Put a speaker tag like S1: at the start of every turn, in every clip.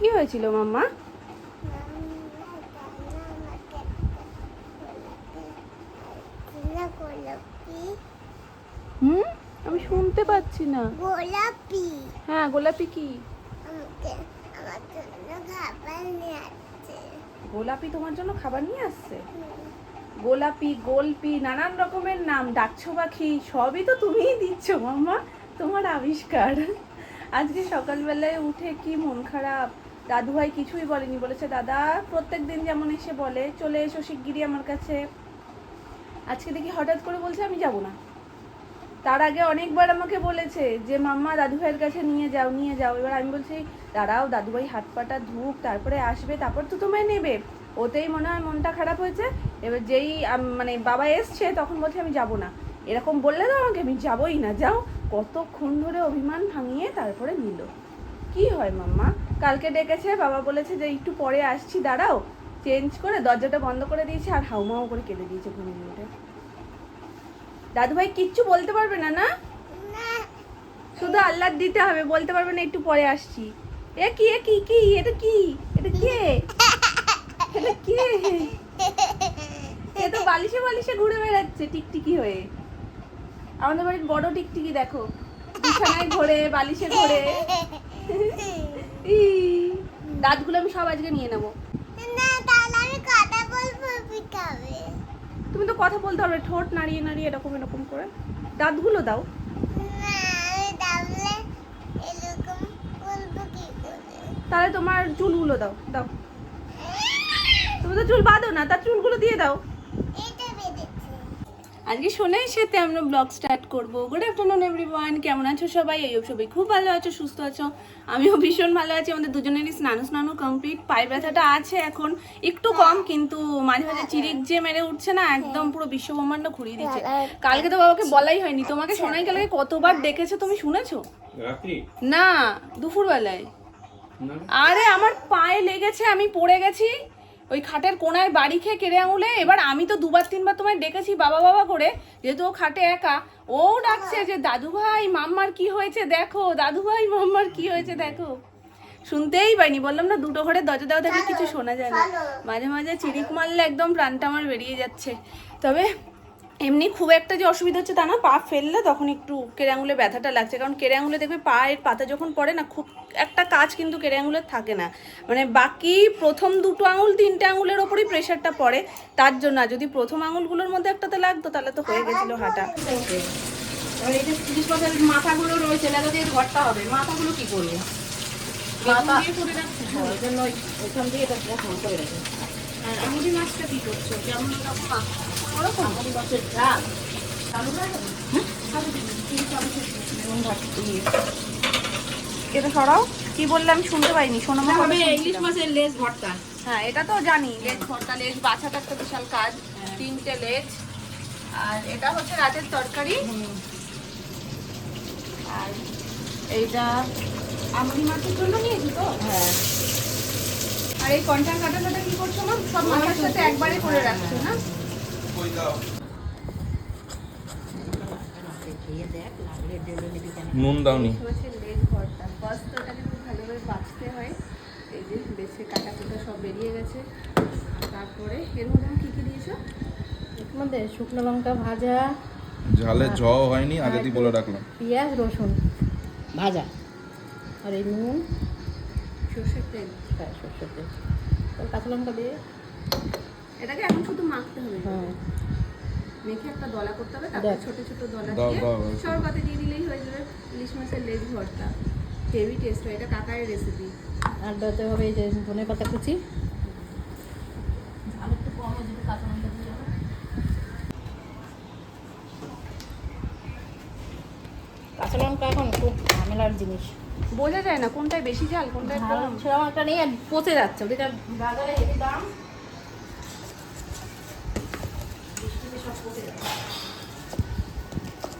S1: কি হয়েছিল মাম্মা? হুম, আমি শুনতে পাচ্ছি না।
S2: গোলাপি।
S1: হ্যাঁ, গোলাপি কি?
S2: আমার জন্য খাবার নিয়ে আসছে।
S1: গোলাপি তোমার জন্য খাবার নিয়ে আসছে? গোলাপি, গোলপি, নানান রকমের নাম, ডাকছো পাখি, সবই তো তুমিই দিচ্ছ মাম্মা। তোমার আবিষ্কার। আজকে সকালবেলায় উঠে কি মন খারাপ। দাদুভাই কিছুই বলেনি, বলেছে দাদা প্রত্যেক দিন যেমন এসে বলে চলে এসো শিগগিরই আমার কাছে। আজকে দেখি হঠাৎ করে বলছে আমি যাব না। তার আগে অনেকবার আমাকে বলেছে যে মাম্মা দাদুভাইয়ের কাছে নিয়ে যাও নিয়ে যাও। এবার আমি বলছি দাঁড়াও, দাদুভাই হাত পাটা ধুক, তারপরে আসবে, তারপর তো তোমায় নেবে। ওতেই মনে হয় মনটা খারাপ হয়েছে। এবার যেই মানে বাবা এসছে তখন বলছে আমি যাব না। এরকম বললে তো আমাকে আমি যাবই না। যাও, কতক্ষণ ধরে অভিমান ভাঙিয়ে তারপরে নিল। কি হয় মাম্মা? কালকে ডেকেছে, বাবা বলেছে যে একটু পরে আসছি দাঁড়াও, চেঞ্জ করে দরজাটা বন্ধ করে দিয়েছে আর হাউমাউ করে কেঁদে দিয়েছে ঘুমিয়ে উঠে। দাদুভাই কিচ্ছু বলতে পারবে না? না, শুধু আল্লাহ দিতে হবে, বলতে পারবে না একটু পরে আসছি। এ কি এ কি কি এটা কি? এটা কে? এটা কে? এ তো বালিশে বালিশে ঘুরে বেড়াচ্ছে টিকটিকি হয়ে। আমাদের বাড়ির বড় টিকটিকি দেখো, বিছানায় ঘোরে, বালিশে ঘোরে। দাঁতগুলো আমি সব আজকে নিয়ে নেবো।
S2: না, তাহলে আমি কথা বলবো পিকাবে।
S1: তুমি তো কথা বলতে হবে, ঠোঁট নাড়িয়ে নাড়িয়ে এরকম এরকম করে। দাঁতগুলো দাও।
S2: না, আমি তাহলে এরকম বলবো কি করে?
S1: তাহলে তোমার চুলগুলো দাও দাও। তুমি তো চুল বাঁধো না, তার চুলগুলো দিয়ে দাও।
S2: এটা বেঁধেছে।
S1: আজকে সোনাই সাথে আমরা ব্লগ স্টার্ট করব। গুড আফটারনুন এভরিওয়ান, কেমন আছো সবাই? এই সবাই খুব ভালো আছো, সুস্থ আছো, আমিও ভীষণ ভালো আছি। আমাদের দুজনেরই স্নানু কমপ্লিট। পায়ের ব্যথাটা আছে এখন একটু কম, কিন্তু মাঝে মাঝে চিরিক যে মেরে উঠছে না, একদম পুরো বিশ্বব্রহ্মাণ্ড ঘুরিয়ে দিচ্ছে। কালকে তো বাবাকে বলাই হয়নি, তোমাকে সোনাই কালকে কতবার ডেকেছে তুমি শুনেছো? না, দুপুরবেলায়। আরে আমার পায়ে লেগেছে, আমি পড়ে গেছি ওই খাটের কোনায় বাড়ি খেয়ে কেড়ে আঙুলে। এবার আমি তো দুবার তিনবার তোমায় ডেকেছি বাবা বাবা করে, যেহেতু ও খাটে একা। ও ডাকছে যে দাদু ভাই মাম্মার কি হয়েছে দেখো, দাদু ভাই মাম্মার কি হয়েছে দেখো। শুনতেই পাইনি, বললাম না দুটো ঘরে দরজা দেওয়া থাকলে কিছু শোনা যায় না। মাঝে মাঝে চিরিক মারলে একদম প্রাণটা আমার বেরিয়ে যাচ্ছে। তবে এমনি খুব একটা যে অসুবিধা হচ্ছে তা না, পা ফেললে তখন একটু কেড়ে আঙুলে ব্যথাটা লাগছে। কারণ কেড়ে আঙুলে দেখবে পায়ের পাতা যখন পড়ে না, খুব একটা কাজ কিন্তু কেড়ে আঙুলের থাকে না। মানে বাকি প্রথম দুটো আঙুল তিনটে আঙুলের ওপরই প্রেশারটা পড়ে, তার জন্য। যদি প্রথম আঙুলগুলোর মধ্যে একটাতে লাগতো তাহলে তো হয়ে গেছিল হাঁটা। এই যে 30 বছরের মাথাগুলো রয়েছে, লেগা দিয়ে ঘরটা হবে, মাথাগুলো কি করবো? মাথা দিয়ে করে রাখছি, ওই জন্য ওইখান দিয়ে এটা প্রথম করে রাখি। আর আমুদি মাছটা কি করছো? কেমন রকম ওরকম আমুদি মাছের ঝাল এটা সরাও। কি বললাম শুনতে পাইনি, সোনামা হবে ইলিশ মাছের লেজ ভর্তা। হ্যাঁ, এটা তো জানি, লেজ ভর্তা। লেজ বাছাটা একটা বিশাল কাজ, 3টে লেজ। আর এটা হচ্ছে রাতের তরকারি। আর এইটা আমুদি মাছের জন্য নিয়েছি তো। হ্যাঁ। আর এই কন্টার কাটাটা কি করছো না, সব মাছের সাথে একবারে করে রাখছো না?
S3: নুন দাওনি।
S1: লেজ ভর্তা ফার্স্ট ওটাকে খুব ভালোভাবে বাছতে হয়। এই যে বেছে কাটা কুটা সব বেরিয়ে গেছে। তারপরে এর মধ্যে কি কি দিয়েছো?
S4: এর মধ্যে শুকনো লঙ্কা ভাজা,
S3: ঝালে ঝ হয়নি, আগে দিয়ে বলে রাখলাম।
S4: পেঁয়াজ রসুন ভাজা, আর এই নুন,
S1: সর্ষের তেল।
S4: হ্যাঁ সরষের তেল, কাঁচা লঙ্কা দিয়ে
S1: এটাকে এখন শুধু মাখতে হবে।
S4: হ্যাঁ
S1: মেখে একটা দলা করতে হবে, তারপর ছোট ছোট দলা
S3: দাও
S1: দিয়ে
S3: দাও।
S1: সরবতে দিয়ে দিলেই হয়ে যাবে ইলিশ মাছের লেজ ভর্তা। হেভি টেস্ট হয়, এটা কাকারের রেসিপি।
S4: আর দিতে হবে এই যে ধনে পাতা কুচি। কাঁচা লঙ্কা এখন খুব ঝামেলার জিনিস,
S1: বোঝা যায় না কোনটায় বেশি ঝাল কোনটায় কম।
S4: সেরকম একটা নেই, আর পচে যাচ্ছে ওদিকে বাজারে হেভি দাম।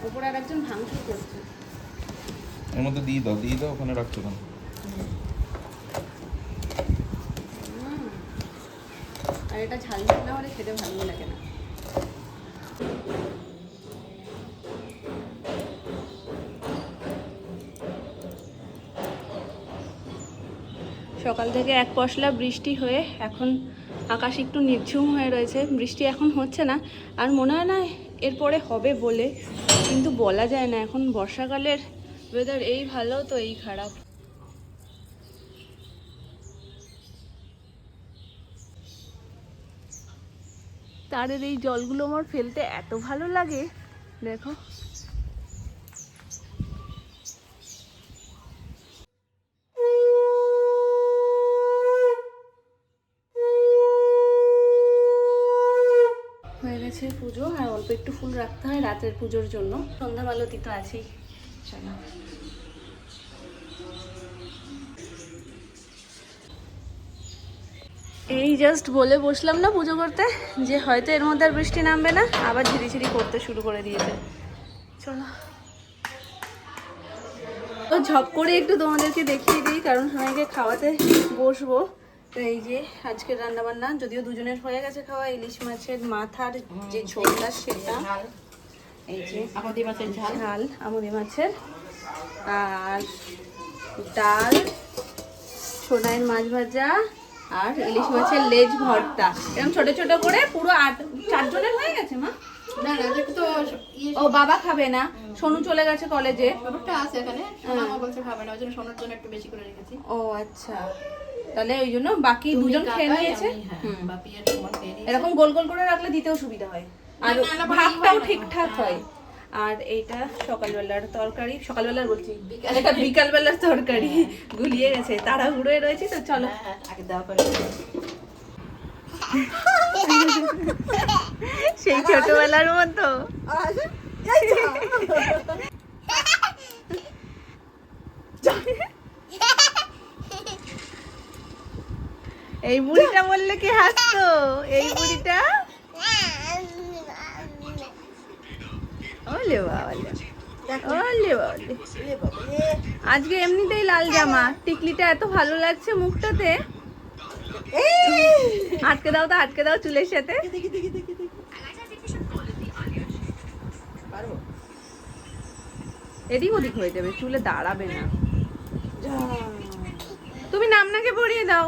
S1: ওপরে আর একজন ভাঙচুর করছে।
S3: এর মধ্যে দিয়ে দাও, ওখানে রাখছো কেন?
S1: আর এটা ঝাল ঝাল না হলে খেতে ভালো লাগে না। সকাল থেকে এক পশলা বৃষ্টি হয়ে এখন আকাশ একটু নির্ঝুম হয়ে রয়েছে, বৃষ্টি এখন হচ্ছে না আর মনে হয় না এরপরে হবে বলে, কিন্তু বলা যায় না, এখন বর্ষাকালের ওয়েদার এই ভালো তো এই খারাপ। তারের এই জলগুলো আমার ফেলতে এত ভালো লাগে, দেখো। হয়ে গেছে পুজো, আর অল্প একটু ফুল রাখতে হয় রাতের পুজোর জন্য। সন্ধ্যা আলতি তো আছেই, চলো। এই জাস্ট বলে বসলাম না পুজো করতে যে হয়তো এর মধ্যে আর বৃষ্টি নামবে না, আবার ঝিরিঝিরি করতে শুরু করে দিয়েছে। চলো তো ঝপ করে একটু তোমাদেরকে দেখিয়ে দিই, কারণ সবাইকে খাওয়াতে বসবো। তো এই যে আজকের রান্নাবান্না, যদিও দুজনের হয়ে গেছে খাওয়া, ইলিশ মাছের মাথার যে ঝোলটা সেটা, এই যে
S4: আমুদি মাছের ঝাল,
S1: আমুদি মাছের, আর ডাল, সোনাইয়ের মাছ ভাজা, আর ইলিশ মাছের লেজ ভর্তা। এরকম ছোট ছোট করে পুরো 4 জনের হয়ে গেছে মা।
S4: না না তো
S1: ও বাবা খাবে না, সোনু চলে গেছে কলেজে।
S4: ব্যাপারটা আছে এখানে, মামা বলছে খাবে না, ওই জন্য সোনার জন্য একটু বেশি করে রেখেছি।
S1: ও আচ্ছা, তাহলে ওই জন্য বাকি দুজন খেয়ে নিয়েছে। এরকম গোল গোল করে রাখলে দিতেও সুবিধা হয়, আর ভাতটাও ঠিকঠাক হয়। আর এইটা সকালবেলার তরকারি, সকালবেলার বলছি এটা বিকালবেলার তরকারি, গুলিয়ে গেছে, তাড়াহুড়োয় রয়েছে তো। চলো
S4: আগে দাও করে
S1: সেই ছোটবেলার মতো। এই বুড়িটা বললে কি হাসতো, এই বুড়িটা ওলে বাবালে, ওলে বাবালে। আজকে এমনিতেই লাল জামা, টিকলিটা এত ভালো লাগছে মুখটাতে। আটকে দাও তো, আটকে দাও চুলের সাথে। এদিক ওদিক হয়ে যাবে, চুলে দাঁড়াবে না। তুমি নামনাকে পরিয়ে দাও।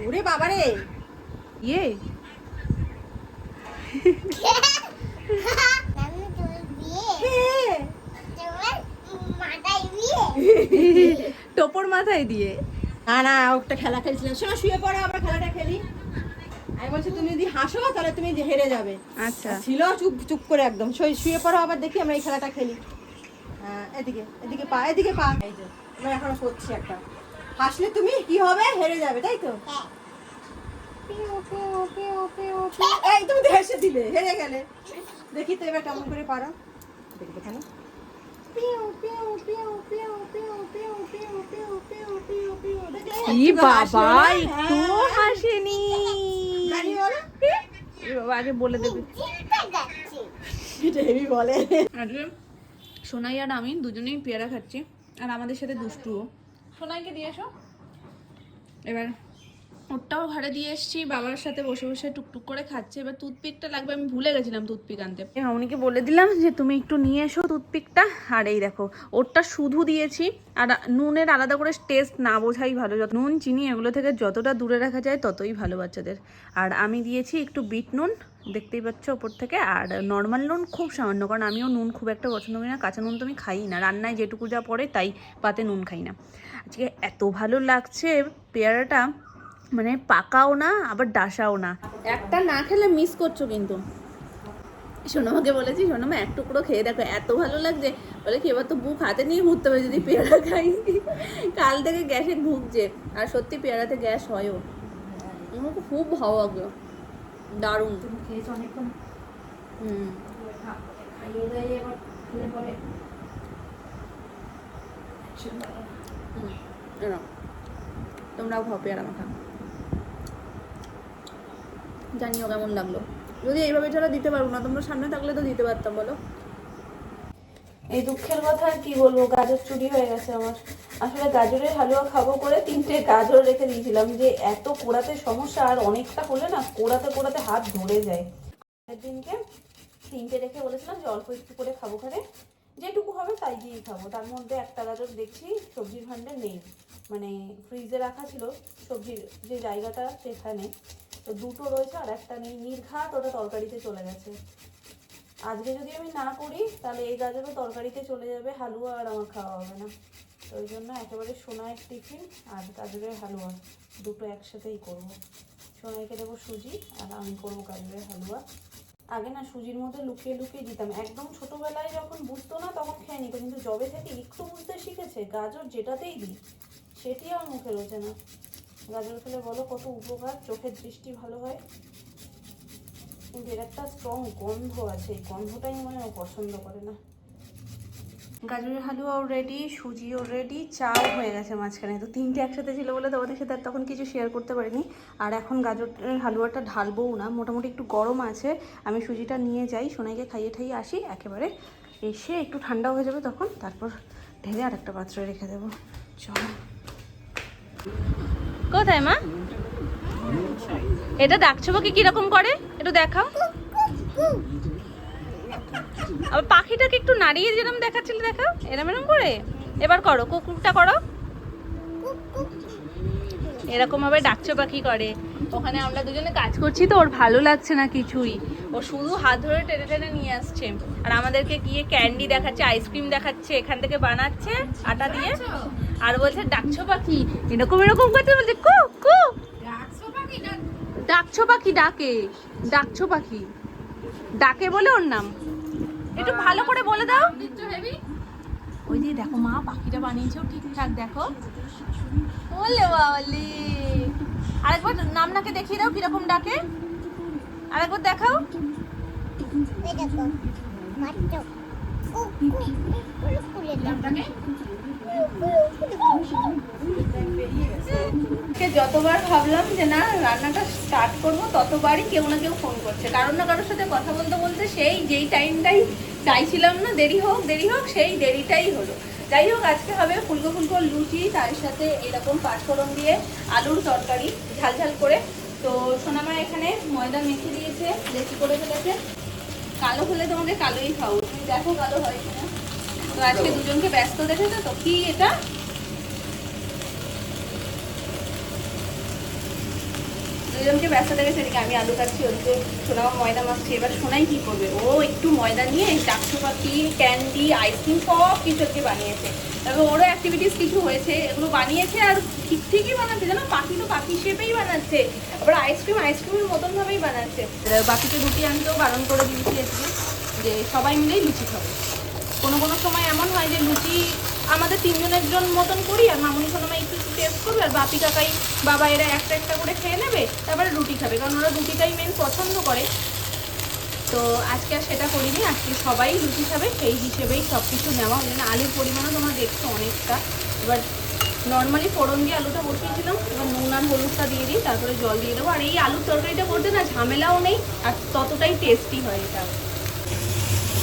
S4: ওরে বাবারে,
S1: ইয়ে টোপর মাথায় দিয়ে।
S4: না না ওটা খেলা খেলছিলাম, শোনো শুয়ে পড়ো, আবার খেলাটা খেলি। আমি বলছি তুমি যদি হাসো তাহলে তুমি হেরে যাবে।
S1: আচ্ছা
S4: ছিল চুপ চুপ করে একদম, শুয়ে পড়ো, আবার দেখি আমরা এই খেলাটা খেলি। হ্যাঁ এদিকে এদিকে পা, এদিকে পা। এই যে এবার এখনো করছি একটা, হাসলে তুমি কি হবে, হেরে যাবে, তাই তো? এই তুমি তো হেসে দিলে, হেরে গেলে। দেখি তো এবার কেমন করে পারো, দেখবে কেন।
S1: ই বাবা, একটু হাসেনি। বাবা আগে বলে দেবে।
S4: হেভি বলে।
S1: আজকে সোনাই আর আমি দুজনেই পেয়ারা খাচ্ছি, আর আমাদের সাথে দুষ্টুও। সোনাইকে দিয়ে এসো। এবার ওরটাও ঘরে দিয়ে এসেছি, বাবার সাথে বসে বসে টুকটুক করে খাচ্ছে। এবার টুথপিকটা লাগবে, আমি ভুলে গেছিলাম টুথপিক আনতে। মামনিকে বলে দিলাম যে তুমি একটু নিয়ে এসো টুথপিকটা। আর এই দেখো ওরটা শুধু দিয়েছি, আর নুনের আলাদা করে টেস্ট না বোঝাই ভালো। যত নুন চিনি এগুলো থেকে যতটা দূরে রাখা যায় ততই ভালো বাচ্চাদের। আর আমি দিয়েছি একটু বিট নুন, দেখতেই পাচ্ছ ওপর থেকে, আর নর্মাল নুন খুব সামান্য, কারণ আমিও নুন খুব একটা পছন্দ করি না। কাঁচা নুন তো আমি খাই না, রান্নায় যেটুকু যা পড়ে তাই, পাতে নুন খাই না। আজকে এত ভালো লাগছে পেয়ারাটা, মানে পাকাও না আবার ডাসাও না। একটা না খেলে মিস করছো কিন্তু। সোনামাকে বলেছি সোনামা এক টুকরো খেয়ে দেখো, এত ভালো লাগছে। বলে কি এবার তো বুক হাতে নিয়ে ঘুরতে হবে যদি পেয়ারা খাই। কাল থেকে গ্যাসে ভুগছে, আর সত্যি পেয়ারাতে গ্যাস হয়ও। আমাকে খুব ভালো লাগলো, দারুণ। তুমি খেয়েছো অনেকক্ষণ। তোমরাও খাও পেয়ারা মাখা, জানিও কেমন লাগলো। যদি এইভাবে ছাড়া দিতে পারবো না, তোমরা সামনে থাকলে তো দিতে পারতাম বলো। এই দুঃখের কথা আর কি বলবো, গাজর চুরি হয়ে গেছে আমার। আসলে গাজরের হালুয়া খাবো করে 3টে গাজর রেখে দিয়েছিলাম, যে এত কোড়াতে সমস্যা, আর অনেকটা হলে না কোড়াতে কোড়াতে হাত ধরে যায়। দিনকে 3টে রেখে বলেছিলাম যে অল্প একটু করে খাবো, খারে যেটুকু হবে তাই দিয়েই খাবো। তার মধ্যে একটা গাজর দেখছি সবজির ভাণ্ডার নেই, মানে ফ্রিজে রাখা ছিল সবজির যে জায়গাটা সেখানে, তো দুটো রয়েছে আর একটা নেই, নির্ঘাত ওটা তরকারিতে চলে গেছে। আজকে যদি আমি না করি তাহলে এই গাজরও তরকারিতে চলে যাবে, হালুয়া আর আমার খাওয়া হবে না। তো ওই জন্য একেবারে সোনাইয়ের টিফিন আর গাজরের হালুয়া দুটো একসাথেই করবো। সোনাইকে দেবো সুজি আর আমি করবো গাজরের হালুয়া। আগে না সুজির মধ্যে লুকিয়ে লুকিয়ে দিতাম, একদম ছোটোবেলায় যখন বুঝতো না তখন খেয়ে নিত, কিন্তু যবে থেকে একটু বুঝতে শিখেছে গাজর যেটাতেই দিই সেটি আর মুখে রোচে না। গাজর খেলে বলো কত উপকার, চোখের দৃষ্টি ভালো হয়, কিন্তু এর একটা স্ট্রং গন্ধ আছে, এই গন্ধটাই মনে হয় পছন্দ করে না। গাজরের হালুয়াও রেডি, সুজিও রেডি, চাও হয়ে গেছে মাঝখানে। তো তিনটে একসাথে ছিল বলে তোমাদের সাথে আর তখন কিছু শেয়ার করতে পারিনি। আর এখন গাজরের হালুয়াটা ঢালবও না, মোটামুটি একটু গরম আছে। আমি সুজিটা নিয়ে যাই, সোনাইকে খাইয়ে ঠাইয়ে আসি, একেবারে এসে একটু ঠান্ডা হয়ে যাবে তখন, তারপর ঢেলে আর একটা পাত্রে রেখে দেবো। চলো। কোথায় মা? এটা ডাকছো কি কিরকম করে একটু দেখাও। আবার পাখিটাকে একটু নাড়িয়ে যেরকম দেখাচ্ছিল দেখাও, এরম এরম করে। এবার করো, কুকুরটা করো। এরকম ভাবে ডাকছো পাখি করে। ওখানে আমরা দুজনে কাজ করছি তো ওর ভালো লাগছে না কিছুই, ও শুধু হাত ধরে টেনে টেনে নিয়ে আসছে আর আমাদেরকে গিয়ে ক্যান্ডি দেখাচ্ছে, আইসক্রিম দেখাচ্ছে, এখান থেকে বানাচ্ছে আটা দিয়ে, আর বলছে ডাকছো পাখি, এরকম এরকম করতে বলছে কু কু। ডাকছো পাখি ডাকে, ডাকছো পাখি ডাকে বলে ওর নাম। একটু ভালো করে বলে দাও। ওই যে দেখো মা পাখিটা বানিয়েছেও ঠিকঠাক, দেখো। বলে বাবলি, আরেকবার নামনাকে দেখিয়ে দাও কিরকম ডাকে, আরেকবার দেখাও। যতবার ভাবলাম যে না রান্নাটা স্টার্ট করবো ততবারই কেউ না কেউ ফোন করছে, কারোর না কারোর সাথে কথা বলতে বলতে সেই যেই টাইমটাই চাইছিলাম না দেরি হোক সেই দেরিটাই হলো। যাই হোক, আজকে হবে ফুলকো ফুলকো লুচি, তার সাথে এরকম পাঁচফোড়ন দিয়ে আলুর তরকারি ঝাল ঝাল করে। তো সোনামা এখানে ময়দা মেখে দিয়েছে, বেশি করে ফেলেছে। কালো হলে তোমাকে কালোই খাও, তুমি দেখো কালো হয় কিনা। তো আজকে দুজনকে ব্যস্ত দেখেছো তো। কি এটা? দুজনকে ব্যস্ত দেখেছে, এদিকে আমি আলু কাটছি, ওদিকে সোনামা ময়দা মাখছি। এবার সোনাই কি করবে, ও একটু ময়দা নিয়ে ডাকছো পাখি, ক্যান্ডি, আইসক্রিম সব কিছু আজকে বানিয়েছে। তবে ওরও অ্যাক্টিভিটিস কিছু হয়েছে, এগুলো বানিয়েছে আর ঠিকই বানাচ্ছে, জানো পাখি তো পাখি শেপেই বানাচ্ছে, আবার আইসক্রিমের মতন ভাবেই বানাচ্ছে। বাকিতে রুটি আনতেও বারণ করে দিয়েছি আজকে, যে সবাই মিলেই লুচি খাবে। কোনো সময় এমন হয় যে লুচি আমাদের তিনজনের জন মতন করি, আর মামুনি সোনামা একটু টেস্ট করবে, আর বাপি কাকাই বাবা এরা একটা একটা করে খেয়ে নেবে, তারপরে রুটি খাবে, কারণ ওরা রুটিটাই মেন পছন্দ করে। তো আজকে আর সেটা করিনি, আজকে সবাই লুচি খাবে সেই হিসেবেই সব কিছু নেওয়া। ওই জন্য আলুর পরিমাণও তোমরা দেখছো অনেকটা। এবার নর্মালি ফোড়ন দিয়ে আলুটা বসিয়েছিলাম, এবার নুন আর হলুদটা দিয়ে দিই, তারপরে জল দিয়ে দেবো। আর এই আলুর তরকারিটা করতে না ঝামেলাও নেই, আর ততটাই টেস্টি হয় এটা।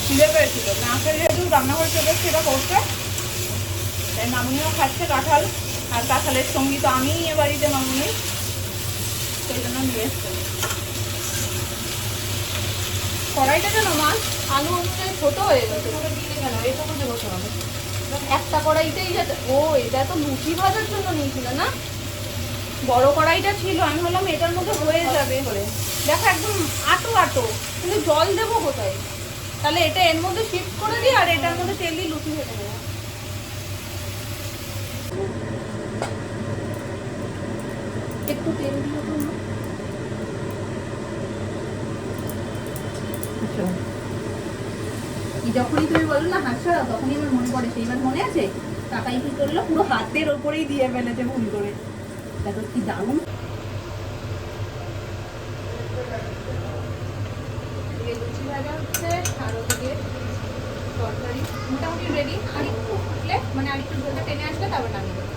S1: খিদে পেয়েছিল, না খেয়ে যেহেতু রান্নাঘর চলে এসছে এটা করতে, তাই মামুনিও খাচ্ছে কাঁঠাল, আর কাঁঠালের সঙ্গী তো আমিই এ বাড়িতে মামুনি, সেই জন্য নিয়ে এসছে। কড়াইটা কেন মাছ আলু অনুযায়ী ছোট হয়ে গেছে, কেন এটুকু দেবো হবে একটা কড়াইতেই যেতে। ও এটা তো লুচি ভাজার জন্য নিয়েছিল না, বড় কড়াইটা ছিল, আমি বললাম এটার মধ্যে হয়ে যাবে। দেখো একদম আটো, কিন্তু জল দেবো কোথায়, তাহলে এটা এর মধ্যে শিফট করে দিই আর এটার মধ্যে তেল দিয়ে লুচি ভেজে নেবো। একটু তেল দিয়ে যখনই তুমি বলো না হাসা, তখনই আমার মনে পড়ে, সেইবার মনে আছে কাকাই কি করলো, পুরো হাতের ওপরেই দিয়ে ফেলেছে ভুল করে। দেখো কি দারুণ। লুচি ভাজা হচ্ছে আর ওদিকে তরকারি মোটামুটি রেডি। আর একটু ফুটলে মানে আর একটু ঝোলটা টেনে আসলে তারপর নামিয়ে দেবো।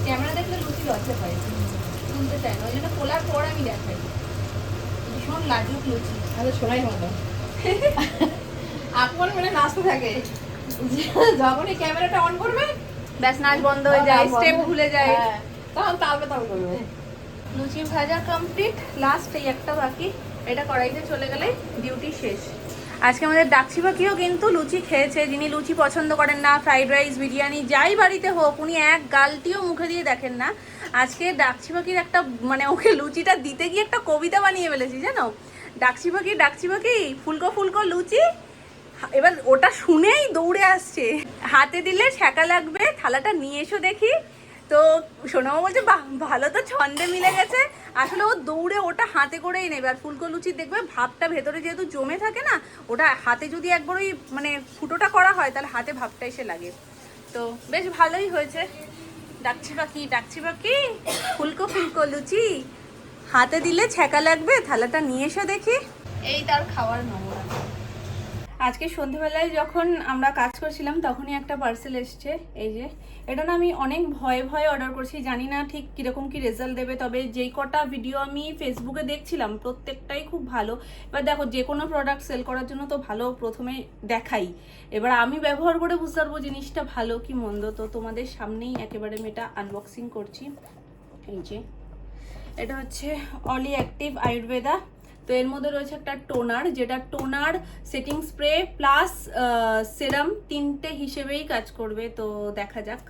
S1: ক্যামেরা দেখলে লুচি লজ্জা পাই, তুলতে চায় না, ওই জন্য খোলার পর আমি দেখাই। ভীষণ লাজুক লুচি, তাহলে শোনাই মতো আপন মানে নাচতে থাকে, যখনই ক্যামেরাটা অন করবে ব্যাস নাচ বন্ধ হয়ে যায়, স্টেপ ভুলে যায়।
S4: তাহলে করবে।
S1: লুচি ভাজা কমপ্লিট, লাস্ট এই একটা বাকি, এটা কড়াইতে চলে গেলে ডিউটি শেষ। আজকে আমাদের ডাকছি পাখিও কিন্তু লুচি খেয়েছে, যিনি লুচি পছন্দ করেন না, ফ্রাইড রাইস বিরিয়ানি যাই বাড়িতে হোক উনি এক গালটিও মুখে দিয়ে দেখেন না। আজকে ডাকছি পাখির একটা মানে ওকে লুচিটা দিতে গিয়ে একটা কবিতা বানিয়ে ফেলেছি জানো, ডাকছি পাখি ফুলকো ফুলকো লুচি, এবার ওটা শুনেই দৌড়ে আসছে, হাতে দিলে ছ্যাঁকা লাগবে, থালাটা নিয়ে এসো দেখি। তো সোনামা বলছে বাহ ভালো তো ছন্দে মিলে গেছে, আসলে ও দৌড়ে ওটা হাতে করেই নেবে। আর ফুলকো লুচি দেখবে ভাবটা ভেতরে যেহেতু জমে থাকে না, ওটা হাতে যদি একবার ওই মানে ফুটোটা করা হয় তাহলে হাতে ভাবটা এসে লাগে। তো বেশ ভালোই হয়েছে। ডাকছি পাখি ফুলকো ফুলকো লুচি, হাতে দিলে ছ্যাঁকা লাগবে, থালাটা নিয়ে এসো দেখি। এই তার খাওয়ার নমুনা। আজকে সন্ধ্যেবেলায় যখন আমরা কাজ করছিলাম তখনই একটা পার্সেল এসছে, এই যে এটা না আমি অনেক ভয়ে অর্ডার করছি, জানি না ঠিক কিরকম কি রেজাল্ট দেবে, তবে যেই কটা ভিডিও আমি ফেসবুকে দেখছিলাম প্রত্যেকটাই খুব ভালো। এবার দেখো যে কোনো প্রোডাক্ট সেল করার জন্য তো ভালো প্রথমে দেখাই, এবার আমি ব্যবহার করে বুঝতে পারবো জিনিসটা ভালো কি মন্দ। তো তোমাদের সামনেই একেবারে আমি এটা আনবক্সিং করছি। এই যে এটা হচ্ছে অলি অ্যাক্টিভ আয়ুর্বেদা। তো এর মধ্যে রয়েছে একটা টোনার, যেটা টোনার, সেটিং স্প্রে প্লাস সেরাম তিনটে হিসেবেই কাজ করবে। তো দেখা যাক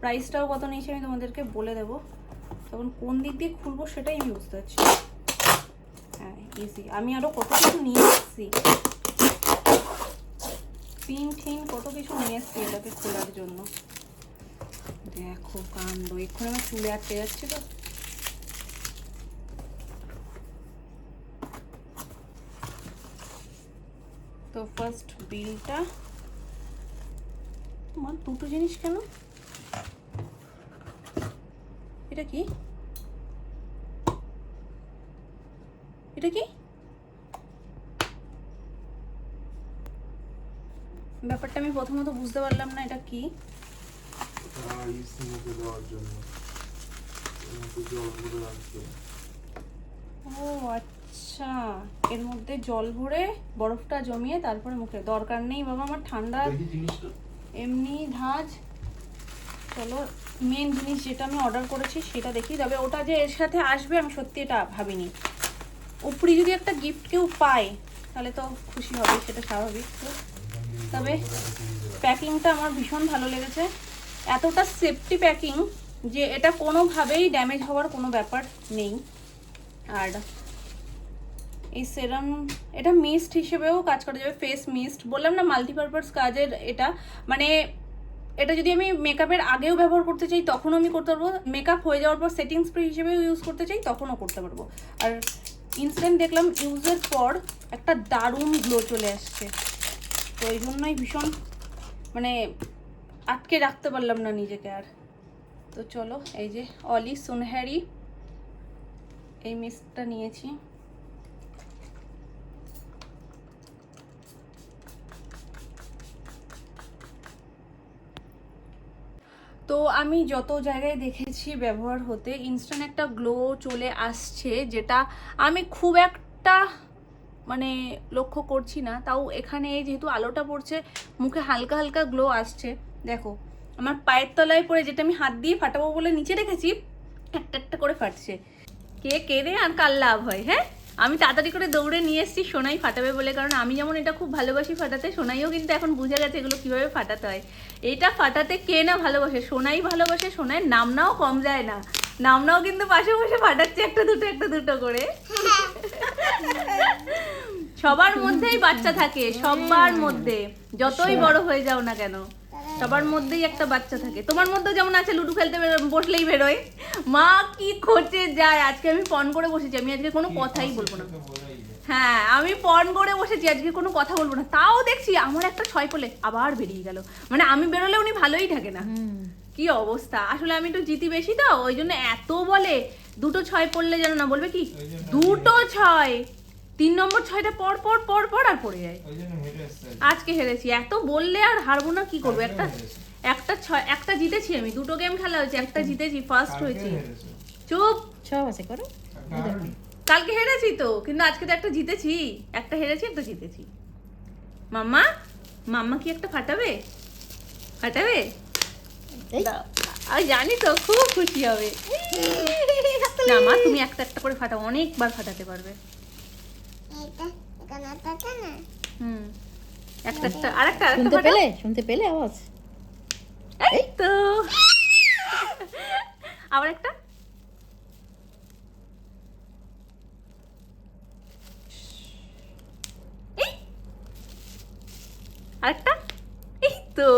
S1: প্রাইসটাও কত নিয়েছে আমি তোমাদেরকে বলে দেবো, তখন কোন দিক দিয়ে খুলবো সেটাই আমি বুঝতে পারছি। হ্যাঁ ইজি, আমি আরও কত কিছু নিয়ে এসেছি, পিন কত কিছু নিয়ে এসেছি এটাকে খোলার জন্য। দেখো কাণ্ড, এক্ষুনি আমার চুলে আটকে যাচ্ছে। তো ফার্স্ট বিলটা, তোমার দুটো জিনিস কেন, এটা কি ব্যাপারটা আমি প্রথমত বুঝতে পারলাম না এটা কি। ও আচ্ছা, এর মধ্যে জল ভরে বরফটা জমিয়ে তারপরে মুখে, দরকার নেই বাবা আমার ঠান্ডা এমনি ধাঁচ। চলো মেন জিনিস যেটা আমি অর্ডার করেছি সেটা দেখি, তবে ওটা যে এর সাথে আসবে আমি সত্যি এটা ভাবিনি। উপরি যদি একটা গিফট কেউ পায় তাহলে তো খুশি হবে, সেটা স্বাভাবিক। তবে প্যাকিংটা আমার ভীষণ ভালো লেগেছে, এতটা সেফটি প্যাকিং যে এটা কোনোভাবেই ড্যামেজ হওয়ার কোনো ব্যাপার নেই। আর এই সেরাম এটা মিস্ট হিসেবেও কাজ করা যাবে, ফেস মিস্ট বললাম না, মাল্টিপারপাস কাজের এটা। মানে এটা যদি আমি মেকআপের আগেও ব্যবহার করতে চাই তখনও আমি করতে পারবো, মেকআপ হয়ে যাওয়ার পর সেটিং স্প্রে হিসেবেও ইউজ করতে চাই তখনও করতে পারবো। আর ইনস্ট্যান্ট দেখলাম ইউজের পর একটা দারুণ গ্লো চলে আসছে, তো এই জন্যই ভীষণ মানে আটকে রাখতে পারলাম না নিজেকে আর। তো চলো এই যে অলি সুনহ্যারি এই মিস্টটা নিয়েছি। তো আমি যত জায়গায় দেখেছি ব্যবহার হতে ইনস্ট্যান্ট একটা গ্লো চলে আসছে, যেটা আমি খুব একটা মানে লক্ষ্য করছি না, তাও এখানে যেহেতু আলোটা পড়ছে মুখে হালকা হালকা গ্লো আসছে। দেখো আমার পায়ের তলায় পড়ে, যেটা আমি হাত দিয়ে ফাটাবো বলে নিচে রেখেছি, একটা একটা করে ফাটছে। কে রে আর কার লাভ হয়। হ্যাঁ আমি তাড়াতাড়ি করে দৌড়ে নিয়ে এসেছি সোনাই ফাটাবে বলে, কারণ আমি যেমন এটা খুব ভালোবাসি ফাটাতে, সোনাইও কিন্তু এখন বুঝে গেছে এগুলো কিভাবে ফাটাতে হয়। এটা ফাটাতে কে না ভালোবাসে, সোনাই ভালোবাসে, সোনাইয়ের নামনাও কম যায় না, নামনাও কিন্তু পাশে বসে ফাটাচ্ছে একটা দুটো করে। সবার মধ্যেই বাচ্চা থাকে, সবার মধ্যে যতই বড় হয়ে যাও না কেন সবার মধ্যেই একটা বাচ্চা থাকে। তোমার মধ্যেও যেমন আছে, লুডো খেলতে বসলেই বেরোয়, মা কি খোঁজে যায়। আজকে আমি পণ করে বসেছি, আমি আজকে কোনো কথাই বলবো না। হ্যাঁ আমি পণ করে বসেছি, আজকে কোনো কথা বলবো না, তাও দেখছি আমার একটা 6 করলে আবার বেরিয়ে গেল। মানে আমি বেরোলে উনি ভালোই থাকে না, কি অবস্থা। আসলে আমি একটু জিতি বেশি তো ওই জন্য এত বলে, 2টো 6 পড়লে যেন না বলবে কি 2টো 6, 3 নম্বর 6টা পর আর পড়ে যায়। আজকে হেরেছি, এত বললে আর হারবো না, কি করবো। একটা জিতেছি আমি, 2টো গেম খেলা হয়েছে, একটা জিতেছি, ফার্স্ট হয়েছি। চুপ,
S4: 6 আছে করো।
S1: কালকে হেরেছি তো, কিন্তু আজকে তো একটা জিতেছি, একটা হেরেছি একটা জিতেছি। মাম্মা কি একটা ফাটাবে? আমি জানি তো খুব খুশি হবে। না মা, তুমি একটা একটা করে ফাটাও, অনেকবার ফাটাতে পারবে।
S2: এটা এখানে থাকে না।
S1: হুম, একটা একটা আরেকটা
S4: শুনতে পেলে আওয়াজ?
S1: এই তো আবার একটা। এই আরেকটা। এই তো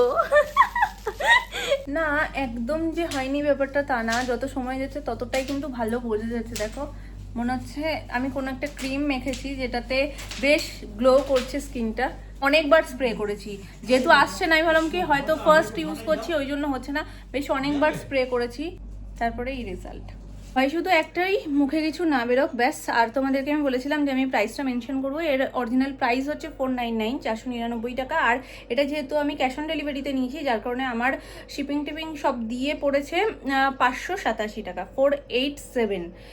S1: না, একদম যে হয়নি ব্যাপারটা তা না, যত সময় যাচ্ছে ততটাই কিন্তু ভালো বোঝা যাচ্ছে। দেখো মনে হচ্ছে আমি কোনো একটা ক্রিম মেখেছি যেটাতে বেশ গ্লো করছে স্কিনটা। অনেকবার স্প্রে করেছি, যেহেতু আসছে না আমি ভাবলাম কি হয়তো ফার্স্ট ইউজ করছি ওই জন্য হচ্ছে না, বেশ অনেকবার স্প্রে করেছি, তারপরে এই রেজাল্ট হয়। শুধু একটাই, মুখে কিছু না বেরোক ব্যাস। আর তোমাদেরকে আমি বলেছিলাম যে আমি প্রাইসটা মেনশন করবো। এর অরিজিনাল প্রাইস হচ্ছে 499, 499 টাকা। আর এটা যেহেতু আমি ক্যাশ অন ডেলিভারিতে নিয়েছি, যার কারণে আমার শিপিং টিপিং সব দিয়ে পড়েছে 587 টাকা, 487।